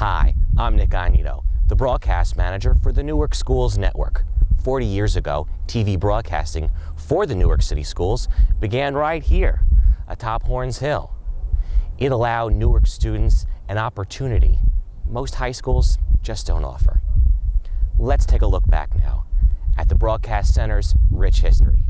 Hi, I'm Nick Agnito, the broadcast manager for the Newark Schools Network. 40 years ago, TV broadcasting for the Newark City Schools began right here, atop Horns Hill. It allowed Newark students an opportunity most high schools just don't offer. Let's take a look back now at the Broadcast Center's rich history.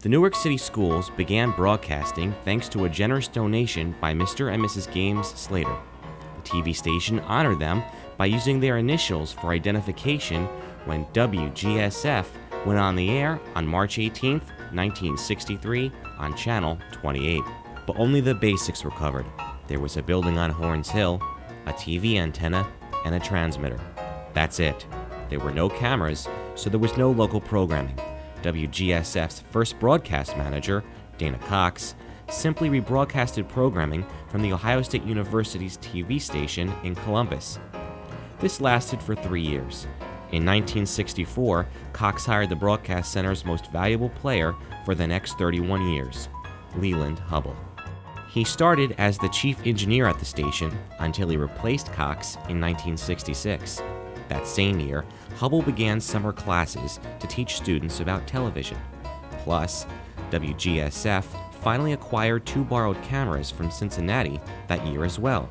The Newark City Schools began broadcasting thanks to a generous donation by Mr. and Mrs. Games Slater. The TV station honored them by using their initials for identification when WGSF went on the air on March 18, 1963 on Channel 28. But only the basics were covered. There was a building on Horns Hill, a TV antenna, and a transmitter. That's it. There were no cameras, so there was no local programming. WGSF's first broadcast manager, Dana Cox, simply rebroadcasted programming from The Ohio State University's TV station in Columbus. This lasted for 3 years. In 1964, Cox hired the Broadcast Center's most valuable player for the next 31 years, Leland Hubble. He started as the chief engineer at the station until he replaced Cox in 1966. That same year, Hubble began summer classes to teach students about television. Plus, WGSF finally acquired 2 borrowed cameras from Cincinnati that year as well.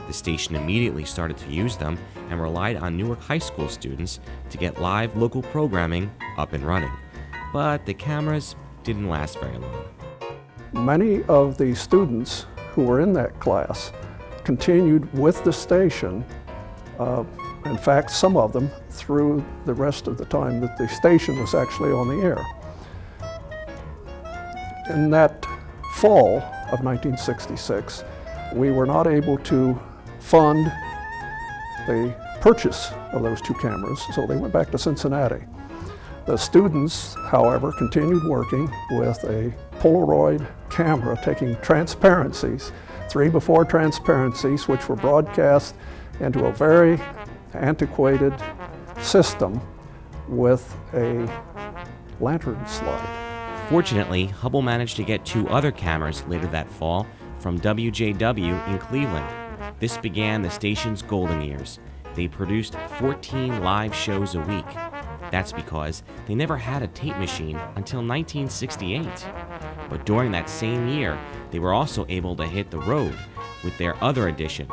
The station immediately started to use them and relied on Newark High School students to get live local programming up and running. But the cameras didn't last very long. Many of the students who were in that class continued with the station. In fact, some of them through the rest of the time that the station was actually on the air. In that fall of 1966, we were not able to fund the purchase of those 2 cameras, so they went back to Cincinnati. The students, however, continued working with a Polaroid camera taking transparencies, 3x4 transparencies, which were broadcast into a very antiquated system with a lantern slide. Fortunately, Hubble managed to get 2 other cameras later that fall from WJW in Cleveland. This began the station's golden years. They produced 14 live shows a week. That's because they never had a tape machine until 1968. But during that same year, they were also able to hit the road with their other addition,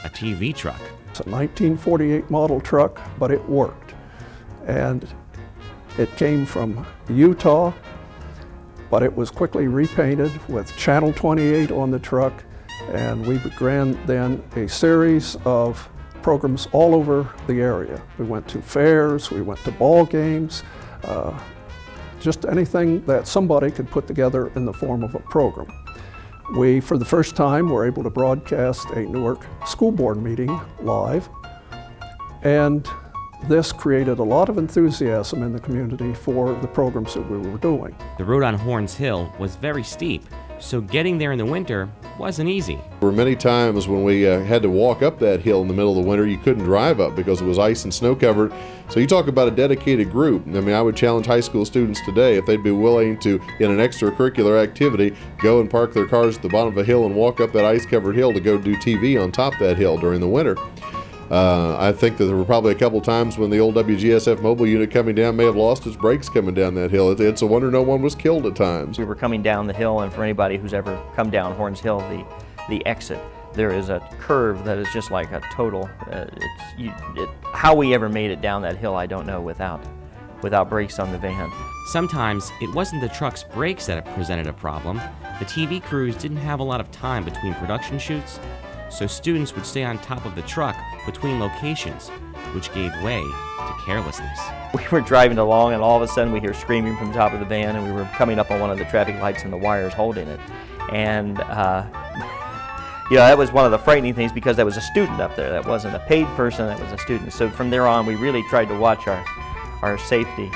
a TV truck. It's a 1948 model truck, but it worked. And it came from Utah, but it was quickly repainted with Channel 28 on the truck, and we began then a series of programs all over the area. We went to fairs, we went to ball games, just anything that somebody could put together in the form of a program. We, for the first time, were able to broadcast a Newark school board meeting live, and this created a lot of enthusiasm in the community for the programs that we were doing. The road on Horns Hill was very steep, so getting there in the winter wasn't easy. There were many times when we had to walk up that hill in the middle of the winter. You couldn't drive up because it was ice and snow covered. So you talk about a dedicated group. I mean, I would challenge high school students today, if they'd be willing to, in an extracurricular activity, go and park their cars at the bottom of a hill and walk up that ice-covered hill to go do TV on top of that hill during the winter. I think that there were probably a couple times when the old WGSF mobile unit coming down may have lost its brakes coming down that hill. It's a wonder no one was killed at times. We were coming down the hill, and for anybody who's ever come down Horns Hill, the exit, there is a curve that is just like a total, how we ever made it down that hill, I don't know, without brakes on the van. Sometimes it wasn't the truck's brakes that presented a problem. The TV crews didn't have a lot of time between production shoots, so students would stay on top of the truck between locations, which gave way to carelessness. We were driving along, and all of a sudden we hear screaming from the top of the van, and we were coming up on one of the traffic lights, and the wires holding it. And that was one of the frightening things, because there was a student up there. That wasn't a paid person, that was a student. So from there on, we really tried to watch our safety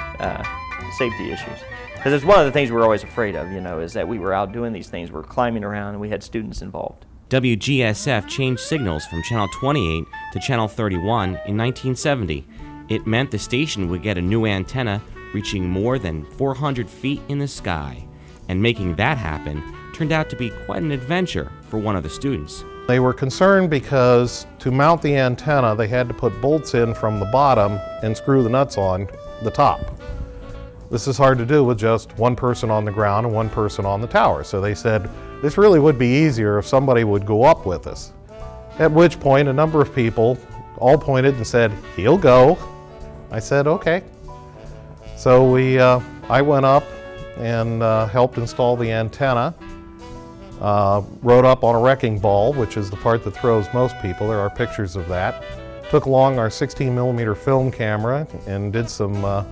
issues. Because it's one of the things we were always afraid of, is that we were out doing these things. We were climbing around and we had students involved. WGSF changed signals from Channel 28 to Channel 31 in 1970. It meant the station would get a new antenna reaching more than 400 feet in the sky. And making that happen turned out to be quite an adventure for one of the students. They were concerned because to mount the antenna, they had to put bolts in from the bottom and screw the nuts on the top. This is hard to do with just one person on the ground and one person on the tower. So they said, this really would be easier if somebody would go up with us. At which point, a number of people all pointed and said, he'll go. I said, okay. So I went up and helped install the antenna. Rode up on a wrecking ball, which is the part that throws most people. There are pictures of that. Took along our 16mm film camera and did some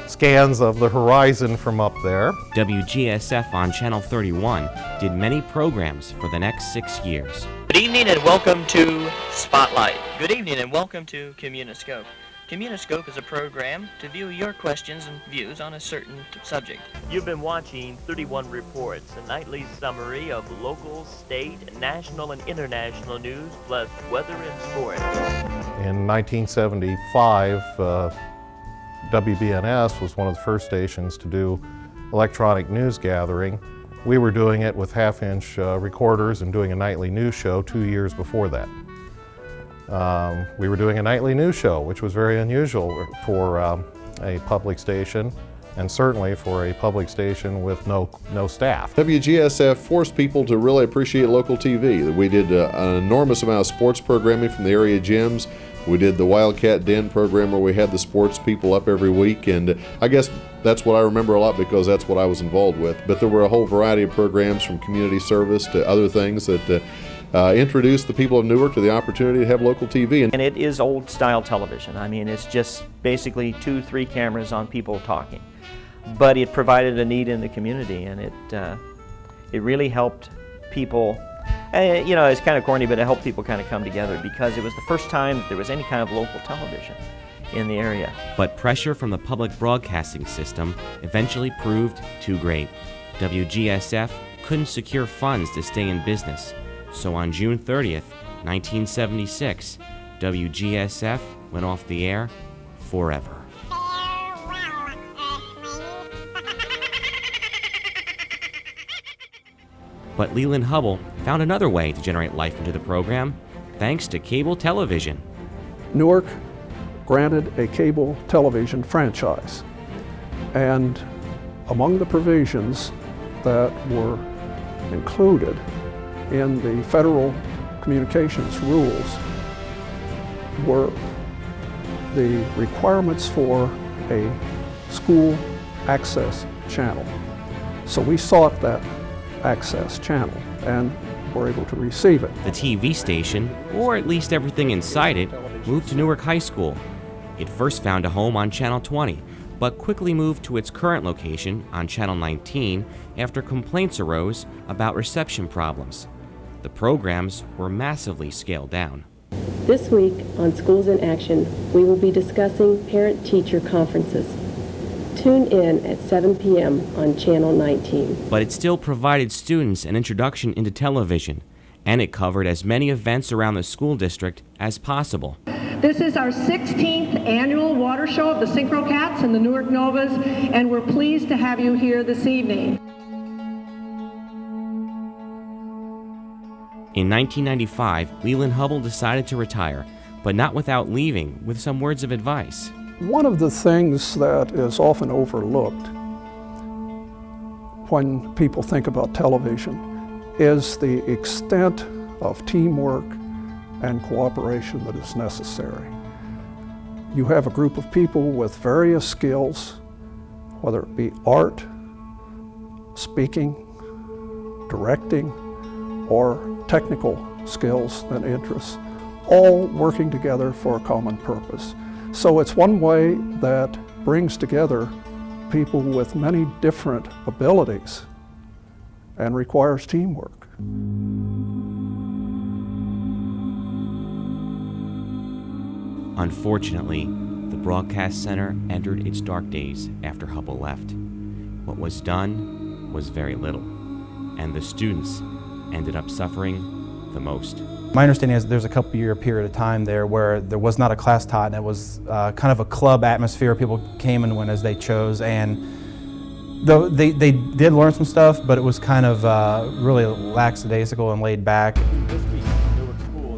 scans of the horizon from up there. WGSF on Channel 31 did many programs for the next 6 years. Good evening and welcome to Spotlight. Good evening and welcome to Communiscope. Communiscope is a program to view your questions and views on a certain subject. You've been watching 31 Reports, a nightly summary of local, state, national, and international news, plus weather and sports. In 1975, WBNS was one of the first stations to do electronic news gathering. We were doing it with half-inch recorders and doing a nightly news show 2 years before that. We were doing a nightly news show, which was very unusual for a public station, and certainly for a public station with no staff. WGSF forced people to really appreciate local TV. We did an enormous amount of sports programming from the area gyms. We did the Wildcat Den program where we had the sports people up every week, and I guess that's what I remember a lot because that's what I was involved with. But there were a whole variety of programs from community service to other things that introduced the people of Newark to the opportunity to have local TV. And it is old-style television. I mean, it's just basically 2-3 cameras on people talking. But it provided a need in the community, and it really helped people. It's kind of corny, but it helped people kind of come together because it was the first time that there was any kind of local television in the area. But pressure from the public broadcasting system eventually proved too great. WGSF couldn't secure funds to stay in business. So on June 30th, 1976, WGSF went off the air forever. But Leland Hubble found another way to generate life into the program, thanks to cable television. Newark granted a cable television franchise, and among the provisions that were included in the Federal Communications rules were the requirements for a school access channel. So we sought that access channel and were able to receive it. The TV station, or at least everything inside it, moved to Newark High School. It first found a home on Channel 20, but quickly moved to its current location on Channel 19 after complaints arose about reception problems. The programs were massively scaled down. This week on Schools in Action, we will be discussing parent-teacher conferences. Tune in at 7 p.m. on Channel 19. But it still provided students an introduction into television, and it covered as many events around the school district as possible. This is our 16th annual water show of the Synchro Cats and the Newark Novas, and we're pleased to have you here this evening. In 1995, Leland Hubble decided to retire, but not without leaving with some words of advice. One of the things that is often overlooked when people think about television is the extent of teamwork and cooperation that is necessary. You have a group of people with various skills, whether it be art, speaking, directing, or technical skills and interests, all working together for a common purpose. So it's one way that brings together people with many different abilities and requires teamwork. Unfortunately, the Broadcast Center entered its dark days after Hubble left. What was done was very little, and the students ended up suffering the most. My understanding is there's a couple-year period of time there where there was not a class taught, and it was kind of a club atmosphere. People came and went as they chose, and though they did learn some stuff, but it was kind of really lackadaisical and laid back.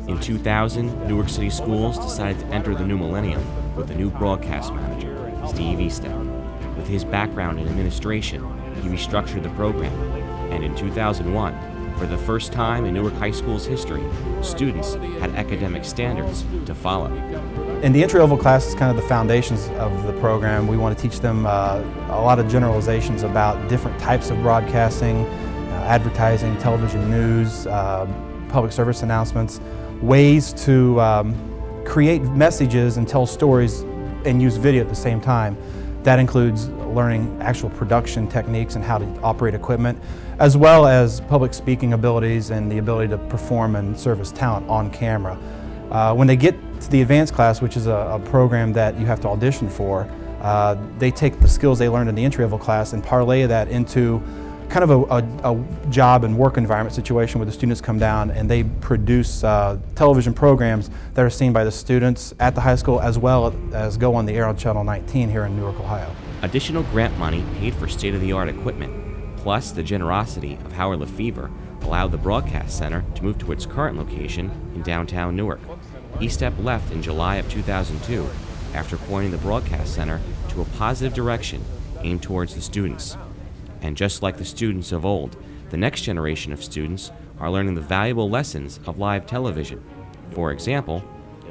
In 2000, Newark City Schools decided to enter the new millennium with a new broadcast manager, Steve Eastep. With his background in administration, he restructured the program, and in 2001, for the first time in Newark High School's history, students had academic standards to follow. In the entry-level class is kind of the foundations of the program. We want to teach them a lot of generalizations about different types of broadcasting, advertising, television news, public service announcements, ways to create messages and tell stories and use video at the same time. That includes learning actual production techniques and how to operate equipment, as well as public speaking abilities and the ability to perform and serve as talent on camera. When they get to the advanced class, which is a program that you have to audition for, they take the skills they learned in the entry-level class and parlay that into kind of a job and work environment situation where the students come down and they produce television programs that are seen by the students at the high school as well as go on the air on Channel 19 here in Newark, Ohio. Additional grant money paid for state-of-the-art equipment, plus the generosity of Howard Lefevre, allowed the Broadcast Center to move to its current location in downtown Newark. Eastep left in July of 2002 after pointing the Broadcast Center to a positive direction aimed towards the students. And just like the students of old, the next generation of students are learning the valuable lessons of live television. For example,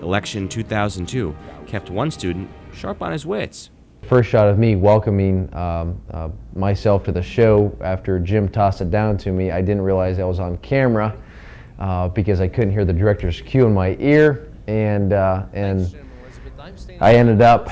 Election 2002 kept one student sharp on his wits. First shot of me welcoming myself to the show after Jim tossed it down to me, I didn't realize I was on camera because I couldn't hear the director's cue in my ear, and I ended up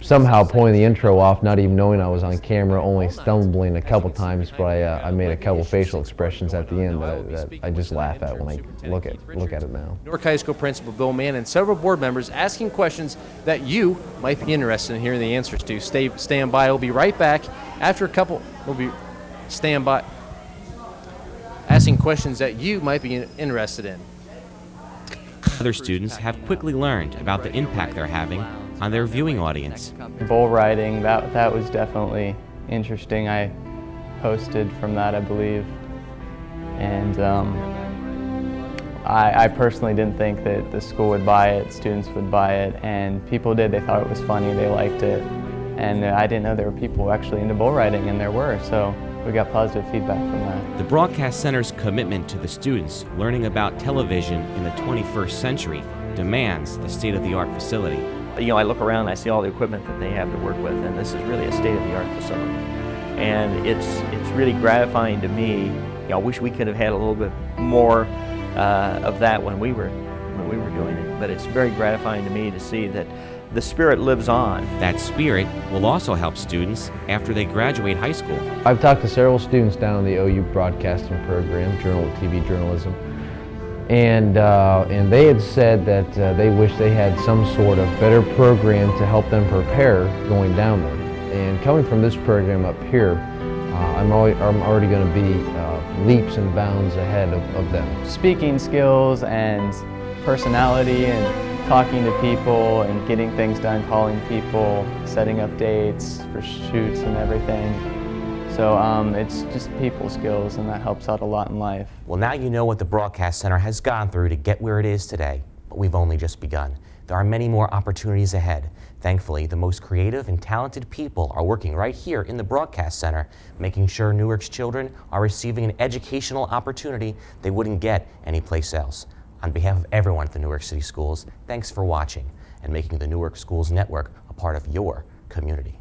somehow pulling the intro off, not even knowing I was on camera, only stumbling a couple times, but I made a couple facial expressions at the end that I just laugh at when I look at it now. Newark High School Principal Bill Mann and several board members asking questions that you might be interested in hearing the answers to. Stand by. We'll be right back after a couple. Stand by. Asking questions that you might be interested in. Other students have quickly learned about the impact they're having on their viewing audience. Bull riding, that was definitely interesting. I hosted from that, I believe. And I personally didn't think that the school would buy it, students would buy it, and people did. They thought it was funny, they liked it. And I didn't know there were people actually into bull riding, and there were, so we got positive feedback from that. The Broadcast Center's commitment to the students learning about television in the 21st century demands the state-of-the-art facility. You know, I look around and I see all the equipment that they have to work with, and this is really a state-of-the-art facility. And it's really gratifying to me. You know, I wish we could have had a little bit more of that when we were doing it. But it's very gratifying to me to see that the spirit lives on. That spirit will also help students after they graduate high school. I've talked to several students down in the OU broadcasting program, Journal of TV Journalism, and they had said that they wish they had some sort of better program to help them prepare going down there. And coming from this program up here, I'm already going to be leaps and bounds ahead of them. Speaking skills and personality and talking to people and getting things done, calling people, setting up dates for shoots and everything. So it's just people skills, and that helps out a lot in life. Well, now you know what the Broadcast Center has gone through to get where it is today, but we've only just begun. There are many more opportunities ahead. Thankfully, the most creative and talented people are working right here in the Broadcast Center, making sure Newark's children are receiving an educational opportunity they wouldn't get anyplace else. On behalf of everyone at the Newark City Schools, thanks for watching and making the Newark Schools Network a part of your community.